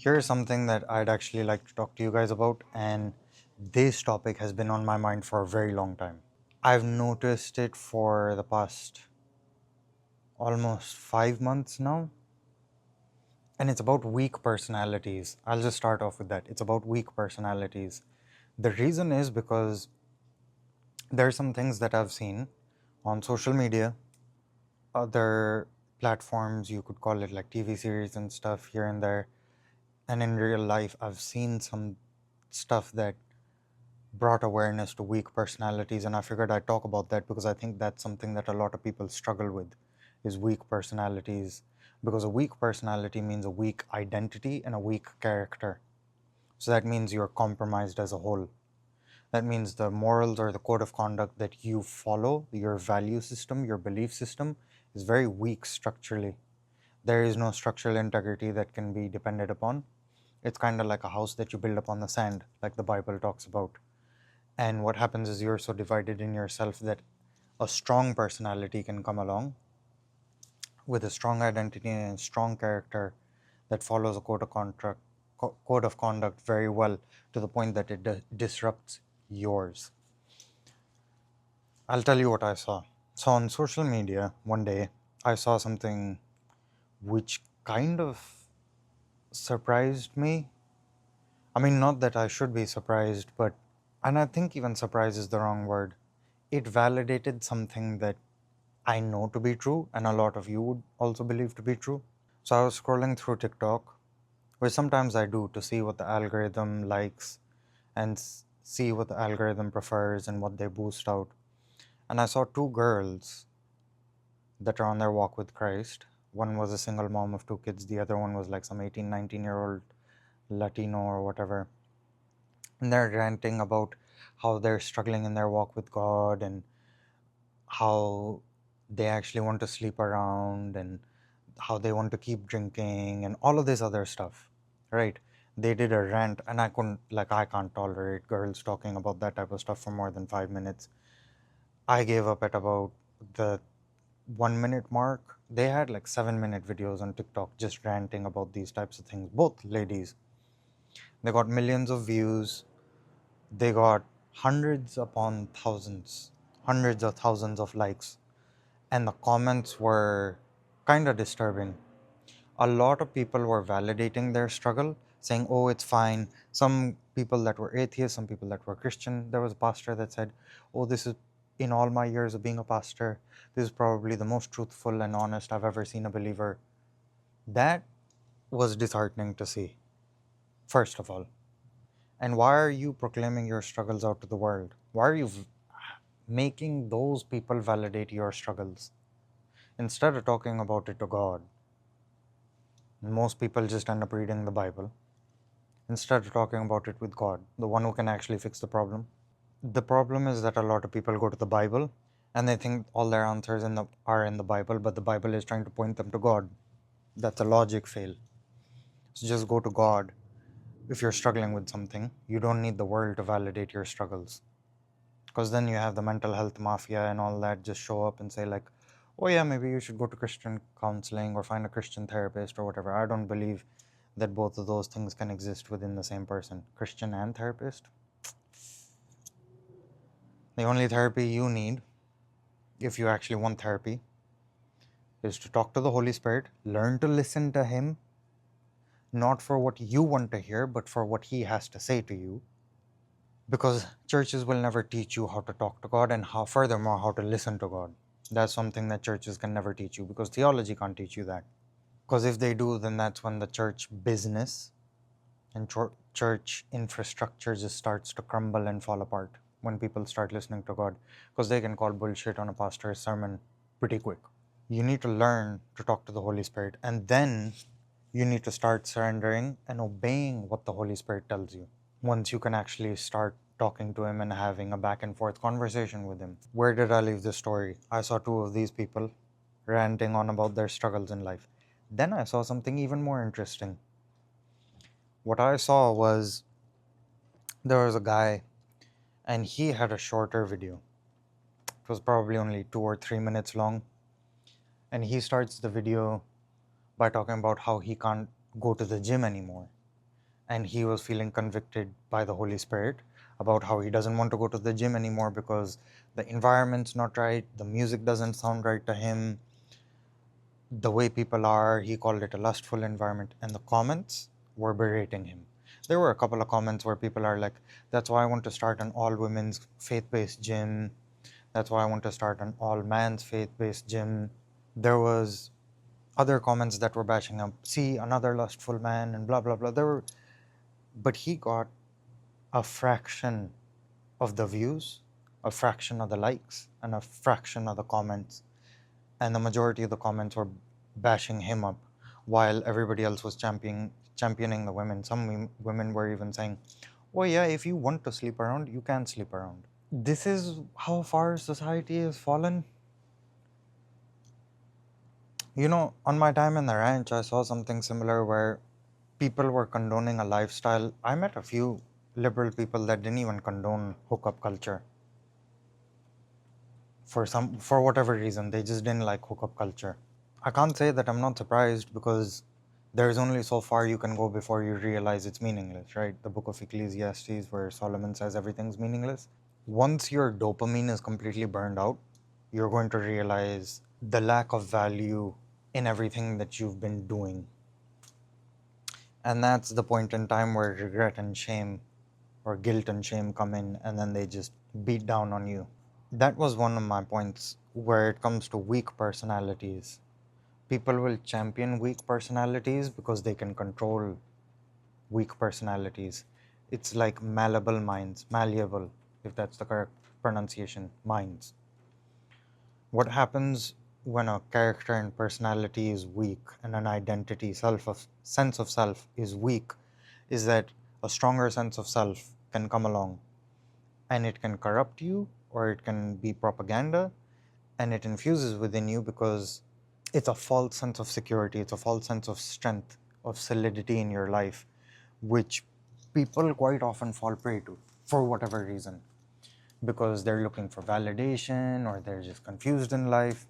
Here's something that I'd actually like to talk to you guys about, and this topic has been on my mind for a very long time. I've noticed it for the past almost 5 months now, and it's about weak personalities. I'll just start off with that. It's about weak personalities. The reason is because there are some things that I've seen on social media, other platforms, you could call it like TV series and stuff here and there, and in real life, I've seen some stuff that brought awareness to weak personalities, and I figured I'd talk about that because I think that's something that a lot of people struggle with is weak personalities, because a weak personality means a weak identity and a weak character. So that means you're compromised as a whole. That means the morals or the code of conduct that you follow, your value system, your belief system, is very weak structurally. There is no structural integrity that can be depended upon. It's kind of like a house that you build upon the sand, like the Bible talks about. And what happens is you're so divided in yourself that a strong personality can come along with a strong identity and a strong character that follows a code of conduct very well, to the point that it disrupts yours. I'll tell you what I saw. So on social media one day, I saw something which kind of surprised me. I mean, not that I should be surprised, but, and I think even surprise is the wrong word. It validated something that I know to be true, and a lot of you would also believe to be true. So I was scrolling through TikTok, which sometimes I do to see what the algorithm likes and see what the algorithm prefers and what they boost out. And I saw two girls that are on their walk with Christ. One was a single mom of two kids, the other one was like some 18, 19-year-old Latino or whatever. And they're ranting about how they're struggling in their walk with God and how they actually want to sleep around and how they want to keep drinking and all of this other stuff, right? They did a rant, and I can't tolerate girls talking about that type of stuff for more than 5 minutes. I gave up at about the 1 minute mark. They had like 7 minute videos on TikTok just ranting about these types of things. Both ladies, they got millions of views, they got hundreds of thousands of likes, and the comments were kind of disturbing. A lot of people were validating their struggle, saying, oh, it's fine. Some people that were atheists, some people that were Christian. There was a pastor that said, oh, this is, in all my years of being a pastor, this is probably the most truthful and honest I've ever seen a believer. That was disheartening to see, first of all. And why are you proclaiming your struggles out to the world? Why are you making those people validate your struggles? Instead of talking about it to God, most people just end up reading the Bible instead of talking about it with God, the one who can actually fix the problem. The problem is that a lot of people go to the Bible and they think all their answers are in the Bible, but the Bible is trying to point them to God. That's a logic fail. So just go to God. If you're struggling with something, you don't need the world to validate your struggles. Because then you have the mental health mafia and all that just show up and say, like, oh yeah, maybe you should go to Christian counseling or find a Christian therapist or whatever. I don't believe that both of those things can exist within the same person, Christian and therapist. The only therapy you need, if you actually want therapy, is to talk to the Holy Spirit, learn to listen to Him, not for what you want to hear, but for what He has to say to you. Because churches will never teach you how to talk to God, and furthermore, how to listen to God. That's something that churches can never teach you, because theology can't teach you that. Because if they do, then that's when the church business and church infrastructure just starts to crumble and fall apart, when people start listening to God, because they can call bullshit on a pastor's sermon pretty quick. You need to learn to talk to the Holy Spirit, and then you need to start surrendering and obeying what the Holy Spirit tells you. Once you can actually start talking to Him and having a back and forth conversation with Him. Where did I leave this story? I saw two of these people ranting on about their struggles in life. Then I saw something even more interesting. What I saw was, there was a guy and he had a shorter video. It was probably only 2 or 3 minutes long. And he starts the video by talking about how he can't go to the gym anymore. and he was feeling convicted by the Holy Spirit about how he doesn't want to go to the gym anymore because the environment's not right, the music doesn't sound right to him, the way people are. He called it a lustful environment, and the comments were berating him. There were a couple of comments where people are like, that's why I want to start an all women's faith based gym. That's why I want to start an all man's faith based gym. There was other comments that were bashing him. See, another lustful man and blah blah blah. But he got a fraction of the views, a fraction of the likes, and a fraction of the comments. And the majority of the comments were bashing him up, while everybody else was championing the women. Some women were even saying, "Oh yeah, if you want to sleep around, you can sleep around." This is how far society has fallen. On my time in the ranch, I saw something similar where people were condoning a lifestyle. I met a few liberal people that didn't even condone hookup culture. For whatever reason, they just didn't like hookup culture. I can't say that I'm not surprised because there's only so far you can go before you realize it's meaningless, right? The book of Ecclesiastes, where Solomon says everything's meaningless. Once your dopamine is completely burned out, you're going to realize the lack of value in everything that you've been doing. And that's the point in time where regret and shame or guilt and shame come in, and then they just beat down on you. That was one of my points where it comes to weak personalities. People will champion weak personalities because they can control weak personalities. It's like malleable, if that's the correct pronunciation, minds. What happens when a character and personality is weak and an identity, sense of self is weak, is that a stronger sense of self can come along and it can corrupt you, or it can be propaganda, and it infuses within you because it's a false sense of security, it's a false sense of strength, of solidity in your life, which people quite often fall prey to for whatever reason, because they're looking for validation or they're just confused in life.